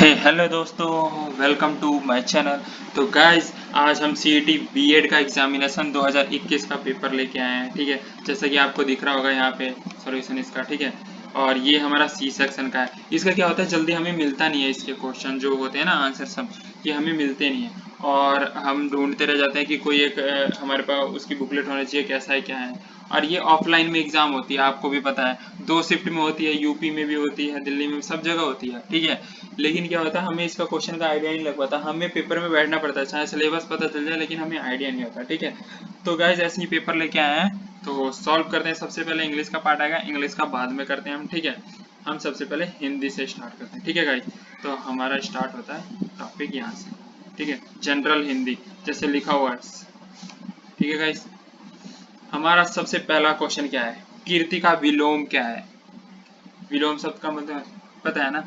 Hello दोस्तों, welcome to my channel. तो guys आज हम सीईटी बीएड का एग्जामिनेशन 2021 का पेपर लेके आए हैं। ठीक है, जैसा कि आपको दिख रहा होगा यहाँ पे सॉल्यूशन इसका। ठीक है, और ये हमारा सी सेक्शन का है। इसका क्या होता है, जल्दी हमें मिलता नहीं है। इसके क्वेश्चन जो होते हैं ना, आंसर सब ये हमें मिलते नहीं है और हम ढूंढते रह जाते हैं कि कोई एक हमारे पास उसकी बुकलेट होनी चाहिए, कैसा है क्या है। और ये ऑफलाइन में एग्जाम होती है, आपको भी पता है। 2 शिफ्ट में होती है, यूपी में भी होती है, दिल्ली में भी, सब जगह होती है। ठीक है, लेकिन क्या होता है, हमें इसका क्वेश्चन का आइडिया नहीं लग पाता। हमें पेपर में बैठना पड़ता है, चाहे सिलेबस पता चल जाए लेकिन हमें आइडिया नहीं होता। ठीक है, तो गाइज ऐसे ही पेपर लेके आए हैं, तो सॉल्व करते हैं। सबसे पहले इंग्लिश का पार्ट आएगा, इंग्लिश का बाद में करते हैं हम। ठीक है, हम सबसे पहले हिंदी से स्टार्ट करते हैं। ठीक है गाइज, तो हमारा स्टार्ट होता है टॉपिक यहाँ से। ठीक है, जनरल हिंदी जैसे लिखा हुआ है। ठीक है गाइज, हमारा सबसे पहला क्वेश्चन क्या है, कीर्ति का विलोम क्या है। विलोम शब्द का मतलब पता है ना,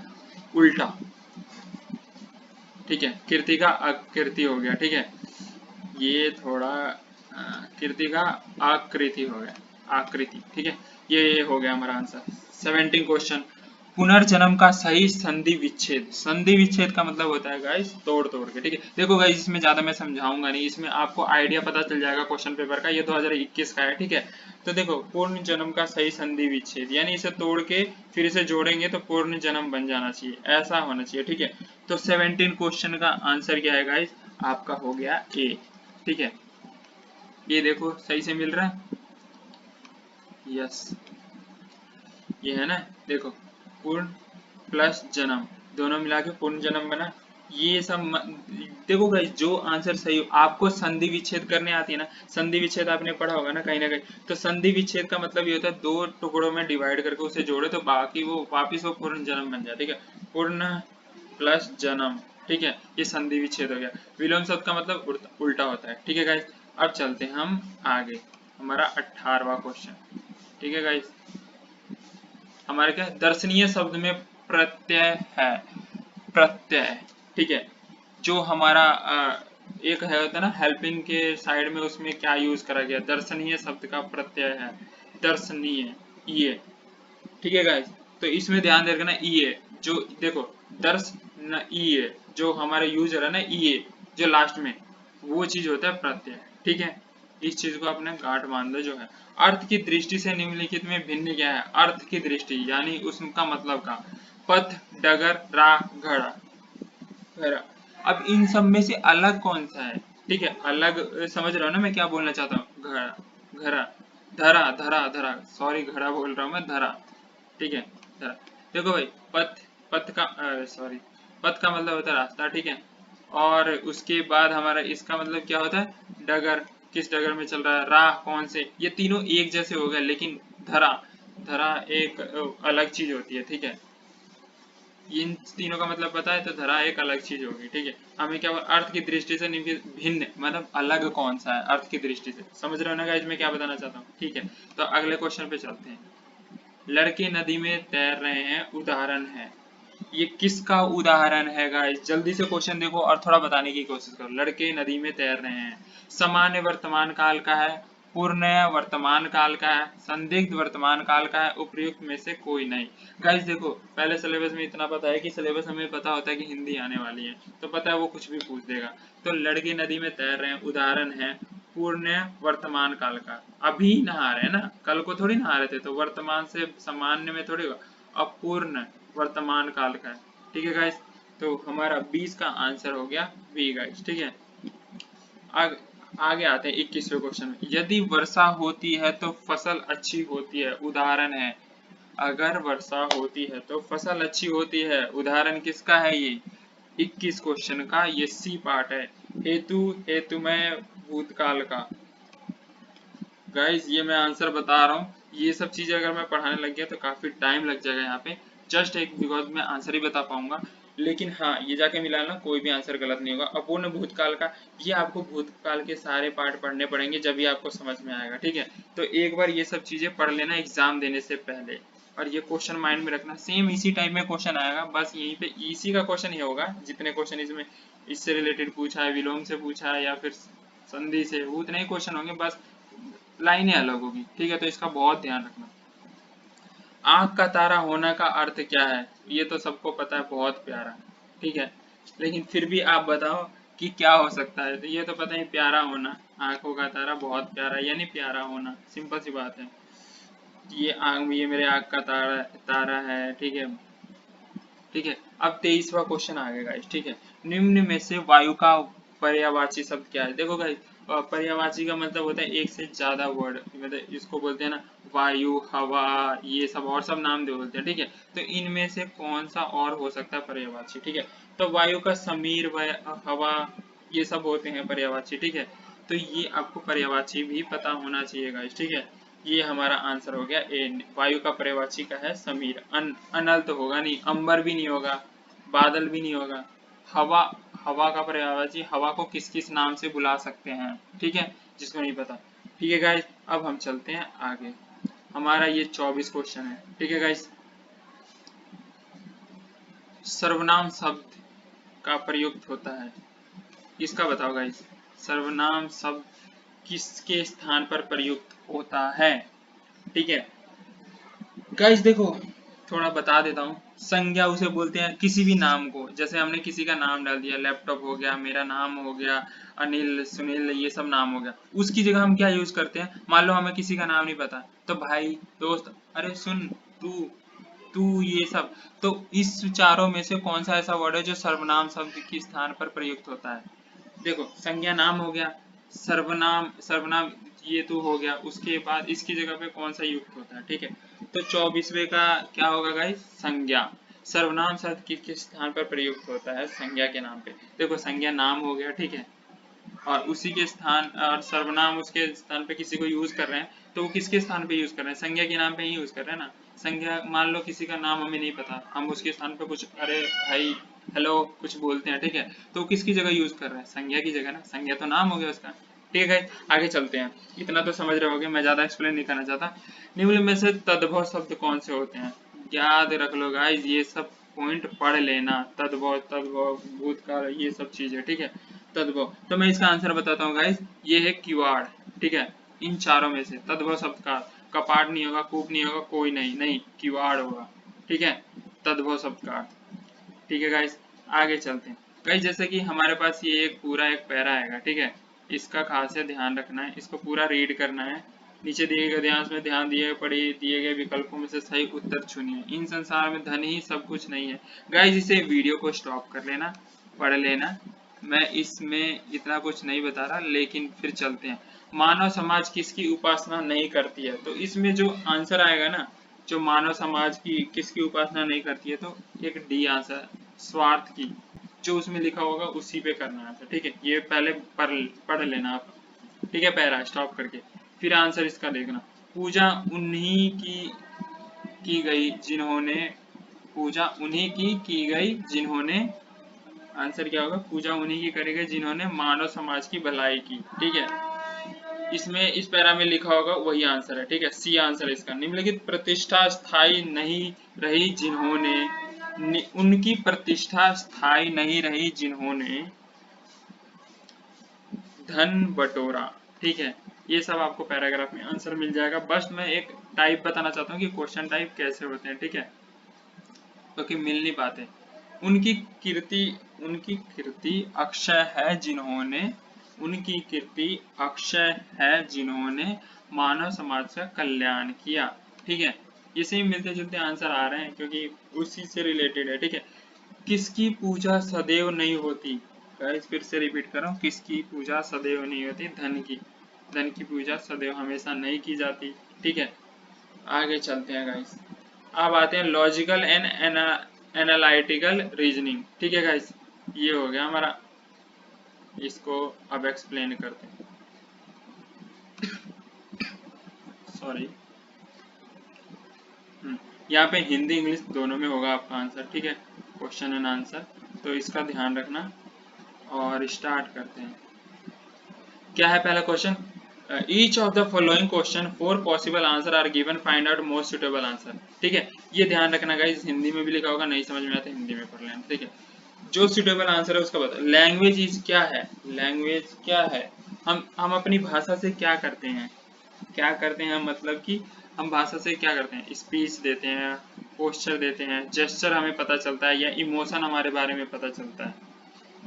उल्टा। ठीक है, कीर्ति का अकृति हो गया। ठीक है, ये थोड़ा कीर्ति का आकृति हो गया, आकृति। ठीक है, ये हो गया हमारा आंसर। 17 क्वेश्चन, पुनर्जन्म का सही संधि विच्छेद। संधि विच्छेद का मतलब होता है गाइस तोड़ तोड़ के। ठीक है, देखो गाइस इसमें ज्यादा मैं समझाऊंगा नहीं, इसमें आपको आइडिया पता चल जाएगा क्वेश्चन पेपर का। ये 2021 का है। ठीक है, तो देखो पूर्ण जन्म का सही संधि विच्छेद यानी इसे तोड़ के फिर इसे जोड़ेंगे तो पूर्ण जन्म बन जाना चाहिए, ऐसा होना चाहिए। ठीक है, तो 17 क्वेश्चन का आंसर क्या है गाइस, आपका हो गया ए। ठीक है, ये देखो सही से मिल रहा है, यस ये है ना। देखो पूर्ण प्लस जन्म दोनों मिला के पूर्ण जन्म बना। ये सब देखो गाइस, जो आंसर सही हो, आपको संधि विच्छेद करने आती है ना, संधि विच्छेद आपने पढ़ा होगा ना कहीं ना कहीं। तो संधि विच्छेद का मतलब ये होता है दो टुकड़ों में डिवाइड करके उसे जोड़े तो बाकी वो वापिस वो पूर्ण जन्म बन जाए। ठीक है, पूर्ण प्लस जन्म। ठीक है, ये संधि विच्छेद हो गया। विलोम शब्द का मतलब उल्टा होता है। ठीक है गाइस, अब चलते हैं हम आगे, हमारा 18वां क्वेश्चन। ठीक है गाइस, हमारे क्या दर्शनीय शब्द में प्रत्यय है, प्रत्यय। ठीक है, जो हमारा एक है होता है ना हेल्पिंग के साइड में, उसमें क्या यूज करा गया, दर्शनीय शब्द का प्रत्यय है दर्शनीय, ये। ठीक है गाइस, तो इसमें ध्यान देगा ना, ये जो देखो दर्श न ये जो हमारा यूज हो रहा है ना, ये जो लास्ट में वो चीज होता है प्रत्यय। ठीक है, इस चीज को अपने गांठ बांध दो। जो है अर्थ की दृष्टि से निम्नलिखित में भिन्न क्या है, अर्थ की दृष्टि यानी उसका मतलब का, पथ, डगर, राह, घड़ा, घड़ा। अब इन सब में से अलग कौन सा है। ठीक है, अलग समझ रहे हो ना मैं क्या बोलना चाहता हूँ, घड़ा, घड़ा, धरा, धरा, धरा, सॉरी घड़ा बोल रहा हूँ मैं, धरा। ठीक है, धरा। देखो भाई पथ, पथ का सॉरी पथ का मतलब होता है रास्ता। ठीक है, और उसके बाद हमारा इसका मतलब क्या होता है, डगर, किस डगर में चल रहा है, राह कौन से, ये तीनों एक जैसे हो गए। लेकिन धरा, धरा एक अलग चीज होती है। ठीक है, इन तीनों का मतलब पता है, तो धरा एक अलग चीज होगी। ठीक है, हमें क्या अर्थ की दृष्टि से भिन्न मतलब अलग कौन सा है अर्थ की दृष्टि से, समझ रहे हो ना गाइस मैं क्या बताना चाहता हूँ। ठीक है, तो अगले क्वेश्चन पे चलते हैं। लड़के नदी में तैर रहे हैं उदाहरण है, ये किसका उदाहरण है गाइस, जल्दी से क्वेश्चन देखो और थोड़ा बताने की कोशिश करो। लड़के नदी में तैर रहे हैं, सामान्य वर्तमान काल का है, पूर्ण वर्तमान काल का है, संदिग्ध वर्तमान काल का है, उपयुक्त में से कोई नहीं। गाइस देखो पहले सिलेबस में इतना पता है कि सिलेबस हमें पता होता है कि हिंदी आने वाली है, तो पता है वो कुछ भी पूछ देगा। तो लड़के नदी में तैर रहे हैं उदाहरण है पूर्ण वर्तमान काल का, अभी नहा रहे हैं ना, कल को थोड़ी नहा रहे थे, तो वर्तमान से सामान्य में थोड़ी होगा, अपूर्ण वर्तमान काल का है। ठीक है गाइस, तो हमारा 20 का आंसर हो गया बी गाइस। ठीक है, आगे आते हैं 21वें क्वेश्चन में। यदि वर्षा होती है तो फसल अच्छी होती है, उदाहरण है। अगर वर्षा होती है तो फसल अच्छी होती है, उदाहरण किसका है ये, 21 क्वेश्चन का ये सी पार्ट है। हेतु, हेतुमय भूतकाल का। गाइस ये मैं आंसर बता रहा हूँ, ये सब चीजें अगर मैं पढ़ाने लग गया तो काफी टाइम लग जाएगा यहाँ पे, जस्ट एक बिकॉज मैं आंसर ही बता पाऊंगा। लेकिन हाँ ये जाके मिलाना, कोई भी आंसर गलत नहीं होगा। अपूर्ण भूतकाल का, ये आपको भूतकाल के सारे पार्ट पढ़ने पड़ेंगे जब ये आपको समझ में आएगा। ठीक है, तो एक बार ये सब चीजें पढ़ लेना एग्जाम देने से पहले, और ये क्वेश्चन माइंड में रखना, सेम इसी टाइप में क्वेश्चन आएगा, बस यहीं पे इसी का क्वेश्चन ही होगा। जितने क्वेश्चन इसमें इससे रिलेटेड पूछा है, विलोम से पूछा है या फिर संधि से, उतने ही क्वेश्चन होंगे, बस लाइनें अलग होगी। ठीक है, तो इसका बहुत ध्यान रखना। आंख का तारा होना का अर्थ क्या है, ये तो सबको पता है, बहुत प्यारा। ठीक है, लेकिन फिर भी आप बताओ कि क्या हो सकता है। तो ये तो पता ही, प्यारा होना, आंखों का तारा बहुत प्यारा, यानी प्यारा होना, सिंपल सी बात है। ये मेरे आँख का तारा तारा है, ठीक है। ठीक है, अब 23वां क्वेश्चन आ गया गाइस। ठीक है, निम्न में से वायु का पर्यायवाची शब्द क्या है। देखो गाइस, पर्यायवाची का मतलब होता है एक से ज्यादा वर्ड, मतलब इसको बोलते हैं ना वायु, हवा, ये सब और सब नाम दे बोलते हैं। ठीक है, तो इनमें से कौन सा और हो सकता है पर्यायवाची। ठीक है, तो वायु का समीर, हवा, ये सब होते हैं पर्यायवाची। ठीक है, तो ये आपको पर्यायवाची भी पता होना चाहिए गाइस। ठीक है, ये हमारा आंसर हो गया ए। वायु का पर्यायवाची का है समीर। अनल तो होगा नहीं, अंबर भी नहीं होगा, बादल भी नहीं होगा। हवा, हवा का पर्यायवाची, हवा को किस किस नाम से बुला सकते हैं, ठीक है, जिसको नहीं पता। ठीक है गाइस, अब हम चलते हैं आगे। हमारा ये 24 क्वेश्चन है। ठीक है गाइस, सर्वनाम शब्द का प्रयुक्त होता है, इसका बताओ गाइस। सर्वनाम शब्द किसके स्थान पर प्रयुक्त होता है। ठीक है गाइस, देखो थोड़ा बता देता हूँ। संज्ञा उसे बोलते हैं किसी भी नाम को, जैसे हमने किसी का नाम डाल दिया, लैपटॉप हो गया, मेरा नाम हो गया, अनिल, सुनील, ये सब नाम हो गया। उसकी जगह हम क्या यूज करते हैं, मान लो हमें किसी का नाम नहीं पता, तो भाई, दोस्त, अरे सुन, तू, तू, ये सब। तो इस चारों में से कौन सा ऐसा वर्ड है जो सर्वनाम शब्द के स्थान पर प्रयुक्त होता है। देखो, संज्ञा नाम हो गया, सर्वनाम, सर्वनाम ये तो हो गया, उसके बाद इसकी जगह पे कौन सा युक्त होता है। ठीक है, तो 24वें का क्या होगा गाइस, संज्ञा। सर्वनाम शब्द किस स्थान पर प्रयुक्त होता है, संज्ञा के नाम पे। देखो, संज्ञा नाम हो गया, ठीक है, और उसी के स्थान, और सर्वनाम उसके स्थान पे किसी को यूज कर रहे हैं, तो वो किसके स्थान पे यूज कर रहे हैं, संज्ञा के नाम पे ही यूज कर रहे हैं ना। संज्ञा, मान लो किसी का नाम हमें नहीं पता, हम उसके स्थान पे कुछ, अरे भाई, हेलो, कुछ बोलते हैं, ठीक है, तो किसकी जगह यूज कर रहे हैं, संज्ञा की जगह ना, संज्ञा तो नाम हो गया उसका। ठीक है, आगे चलते हैं। इतना तो समझ रहे होगे, मैं ज्यादा एक्सप्लेन नहीं करना चाहता। निम्न में से तद्भव शब्द कौन से होते हैं, याद रख लो गाइस, ये सब पॉइंट पढ़ लेना, तद्भव, तद्भव, भूतकाल, ये सब चीजें। ठीक है, तद्भव, तो मैं इसका आंसर बताता हूँ गाइस, ये है किवाड़। ठीक है, इन चारों में से तद्भव शब्द का, कपाट नहीं होगा, कूप नहीं होगा, कोई नहीं, नहीं, किवाड़ होगा। ठीक है, तद्भव शब्द का। ठीक है गाइस, आगे चलते हैं। गाइस, जैसे कि हमारे पास ये एक पूरा एक पैरा आएगा, ठीक है, इसका खास से ध्यान रखना है, इसको पूरा रीड करना है। नीचे दिए गए ध्यान में ध्यान दिए पढ़े दिए गए विकल्पों में से सही उत्तर चुनिए। इन संसार में धन ही सब कुछ नहीं है। गाइस, इसे वीडियो को स्टॉप कर लेना, पढ़ लेना, मैं इसमें इतना कुछ नहीं बता रहा, लेकिन फिर चलते हैं। मानव समाज किसकी उपासना नहीं करती है, तो इसमें जो आंसर आएगा ना, जो मानव समाज की किसकी उपासना नहीं करती है, तो एक डी आंसर, स्वार्थ की। जो उसमें लिखा होगा उसी पे करना आंसर। ठीक है, ये पहले पढ़ लेना आप। ठीक है, पैरा स्टॉप करके फिर आंसर इसका देखना। पूजा उन्हीं की गई जिन्होंने, पूजा उन्हीं की गई जिन्होंने, आंसर क्या होगा, पूजा उन्हीं की करी गई जिन्होंने मानव समाज की भलाई की। ठीक है, इसमें इस पैरा में लिखा होगा वही आंसर है। ठीक है, सी आंसर इसका। निम्नलिखित प्रतिष्ठा स्थायी नहीं रही जिन्होंने, उनकी प्रतिष्ठा स्थायी नहीं रही जिन्होंने धन बटोरा। ठीक है, ये सब आपको पैराग्राफ में आंसर मिल जाएगा। बस मैं एक टाइप बताना चाहता हूँ कि क्वेश्चन टाइप कैसे होते हैं। ठीक है, क्योंकि तो मिल नहीं पाते। उनकी कीर्ति, उनकी कीर्ति अक्षय है जिन्होंने, उनकी कीर्ति अक्षय है जिन्होंने मानव समाज का कल्याण किया। ठीक है, इसे मिलते जुलते आंसर आ रहे हैं क्योंकि उसी से रिलेटेड है। ठीक है, किसकी पूजा सदैव नहीं होती, गाइस फिर से रिपीट कर रहा हूँ, किसकी पूजा सदैव नहीं होती, धन की। धन की पूजा सदैव हमेशा नहीं की जाती। ठीक है, आगे चलते हैं गाइस। अब आते हैं लॉजिकल एंड एनालिटिकल रीजनिंग। ठीक है गाइस, ये हो गया हमारा, इसको अब एक्सप्लेन करते हैं। सॉरी, यहाँ पे हिंदी इंग्लिश दोनों में होगा आपका आंसर। ठीक है, क्वेश्चन एंड आंसर, तो इसका ध्यान रखना। और स्टार्ट करते हैं। क्या है पहला question, each of the following question 4 possible answer are given, find out most suitable answer. ठीक है, ये ध्यान रखना गाइस, हिंदी में भी लिखा होगा, नहीं समझ में आता हिंदी में पढ़ लेना। ठीक है, जो सुटेबल आंसर है उसका बता। लैंग्वेज इज क्या है, लैंग्वेज क्या है, हम अपनी भाषा से क्या करते हैं, क्या करते हैं, मतलब कि हम भाषा से क्या करते हैं, स्पीच देते हैं, पोस्चर देते हैं, जेस्चर हमें पता चलता है, या इमोशन हमारे बारे में पता चलता है।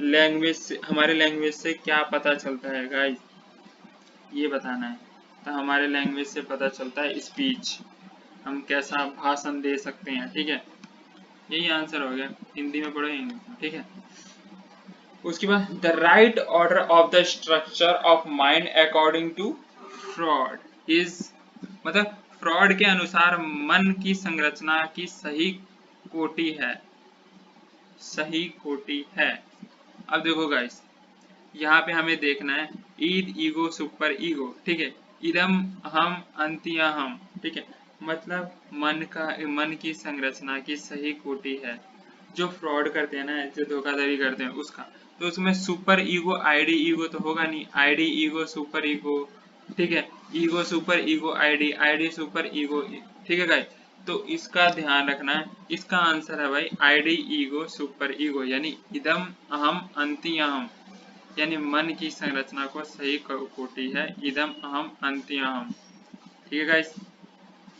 लैंग्वेज से, हमारे लैंग्वेज से क्या पता चलता है गाइस, ये बताना है। तो हमारे लैंग्वेज से पता चलता है स्पीच, हम कैसा भाषण दे सकते हैं, ठीक है। यही आंसर हो गया, हिंदी में पढ़ो इंग्लिश में, ठीक है। उसके बाद the right order of the structure of mind according to Freud is, मतलब फ्रॉड के अनुसार मन की संरचना की सही कोटि है, सही कोटि है। अब देखो गाइस, यहाँ पे हमें देखना है ईद, ईगो, सुपर ईगो, ठीक है। इदम, अहम, अंत्यहम, ठीक है। मतलब मन की संरचना की सही कोटि है। जो फ्रॉड करते हैं ना, जो धोखाधड़ी करते हैं उसका, तो उसमें सुपर ईगो, आईडी ईगो तो होगा नहीं, आईडी ईगो सुपर ईगो, ठीक है। Ego super ego ID, ID super ego, ठीक है गाइस। तो इसका ध्यान रखना है, इसका आंसर है भाई आईडी ईगो सुपर ईगो, यानी इदम, अहम, अंत्यहम, यानी मन की संरचना को सही कोटि है इदम, अहम, अंत्यहम, ठीक है गाइस।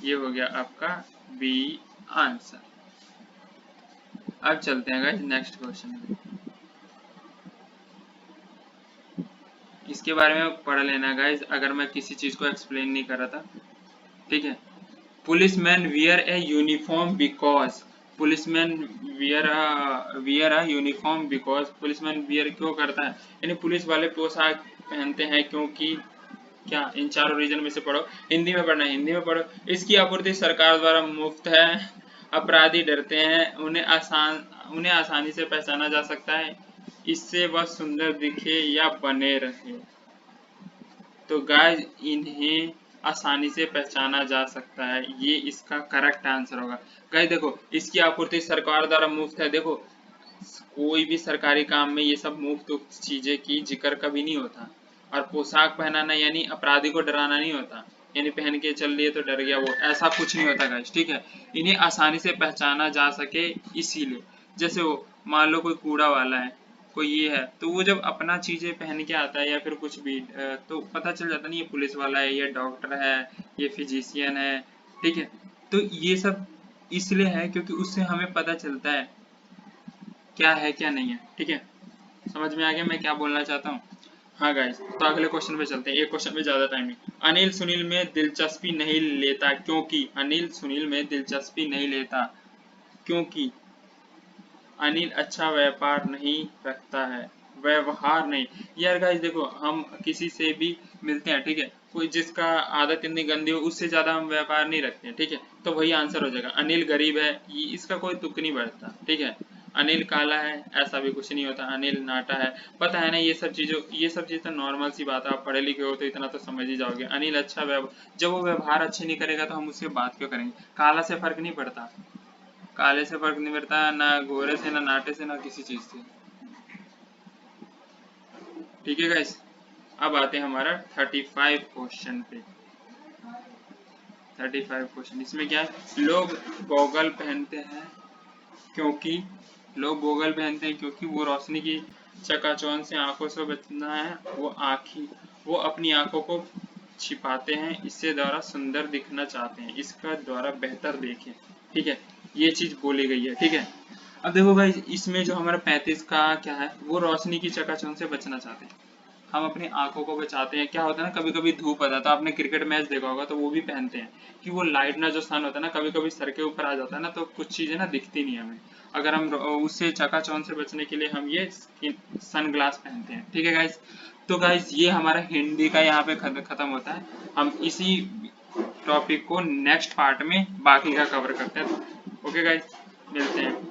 ये हो गया आपका बी आंसर। अब चलते हैं गाइस नेक्स्ट क्वेश्चन पे। इसके बारे में पढ़ लेना गाइस, अगर मैं किसी चीज को एक्सप्लेन नहीं कर रहा था, ठीक है। Policeman wear a uniform because, policeman wear a uniform because, policeman wear क्यों करता है, यानी पुलिस वाले पोशाक पहनते हैं क्योंकि, क्या, इन चारों रीजन में से पढ़ो। हिंदी में पढ़ना है, हिंदी में पढ़ो। इसकी आपूर्ति सरकार द्वारा मुफ्त है, अपराधी डरते हैं, उन्हें आसानी से पहचाना जा सकता है, इससे वह सुंदर दिखे या बने रहे। तो गाइस इन्हें आसानी से पहचाना जा सकता है, ये इसका करेक्ट आंसर होगा। गाइस देखो, इसकी आपूर्ति सरकार द्वारा मुफ्त है, देखो कोई भी सरकारी काम में ये सब मुफ्त चीजें की जिक्र कभी नहीं होता। और पोशाक पहनाना यानी अपराधी को डराना नहीं होता, यानी पहन के चल लिए तो डर गया, वो ऐसा कुछ नहीं होता गाइस, ठीक है। इन्हें आसानी से पहचाना जा सके इसीलिए। जैसे वो मान लो कोई कूड़ा वाला है, कोई ये है, तो वो जब अपना चीजें पहन के आता है या फिर कुछ भी, तो पता चल जाता नहीं ये पुलिस वाला है, ये डॉक्टर है, ये फिजिशियन है, ठीक है। तो ये सब इसलिए है क्योंकि उससे हमें पता चलता है क्या है क्या नहीं है, ठीक है। समझ में आ गया मैं क्या बोलना चाहता हूँ। हाँ गाइस, तो अगले क्वेश्चन पे चलते हैं, एक क्वेश्चन में ज्यादा टाइम नहीं। अनिल सुनील में दिलचस्पी नहीं लेता क्योंकि, अनिल सुनील में दिलचस्पी नहीं लेता क्योंकि अनिल अच्छा व्यापार नहीं रखता है, व्यवहार नहीं। यार गाइस देखो, हम किसी से भी मिलते हैं, ठीक है, कोई जिसका आदत इतनी गंदी हो उससे ज्यादा हम व्यापार नहीं रखते हैं, ठीक है। तो वही आंसर हो जाएगा। अनिल गरीब है, इसका कोई तुक नहीं बढ़ता, ठीक है। अनिल काला है, ऐसा भी कुछ नहीं होता। अनिल नाटा है, पता है ना, ये सब चीज तो नॉर्मल सी बात है, आप पढ़े लिखे हो तो इतना तो समझ ही जाओगे। अनिल अच्छा व्यवहार, जब वो व्यवहार अच्छे नहीं करेगा तो हम उससे बात क्यों करेंगे। काला से फर्क नहीं पड़ता, काले से फर्क नहीं पड़ता, ना गोरे से, ना नाटे से, ना किसी चीज से, ठीक है गाइस। अब आते हैं हमारा 35 क्वेश्चन पे। 35 क्वेश्चन, इसमें क्या है, लोग गॉगल पहनते हैं क्योंकि, लोग गॉगल पहनते हैं क्योंकि वो रोशनी की चकाचौंध से आंखों से बचना है, वो अपनी आंखों को छिपाते हैं, इससे द्वारा सुंदर दिखना चाहते हैं, इसका द्वारा बेहतर देखें, ठीक है। ये चीज बोली गई है, ठीक है। अब देखो भाई, इसमें जो हमारा 35 का क्या है, वो रोशनी की चकाचौंध से बचना चाहते हैं, हम अपनी आंखों को बचाते हैं। क्या होता है ना, कभी कभी धूप आ जाता है, आपने क्रिकेट मैच देखा होगा तो वो भी पहनते हैं कि वो लाइट ना, जो सन होता है ना, कभी कभी सर के ऊपर आ जाता है ना, तो कुछ चीजें ना दिखती नहीं हमें। अगर हम उससे चकाचौंध से बचने के लिए हम ये सन ग्लास पहनते हैं, ठीक है गाइस। तो गाइस ये हमारा हिंदी का यहाँ पे खत्म होता है। हम इसी टॉपिक को नेक्स्ट पार्ट में बाकी का कवर करते हैं। ओके गाइस, मिलते हैं।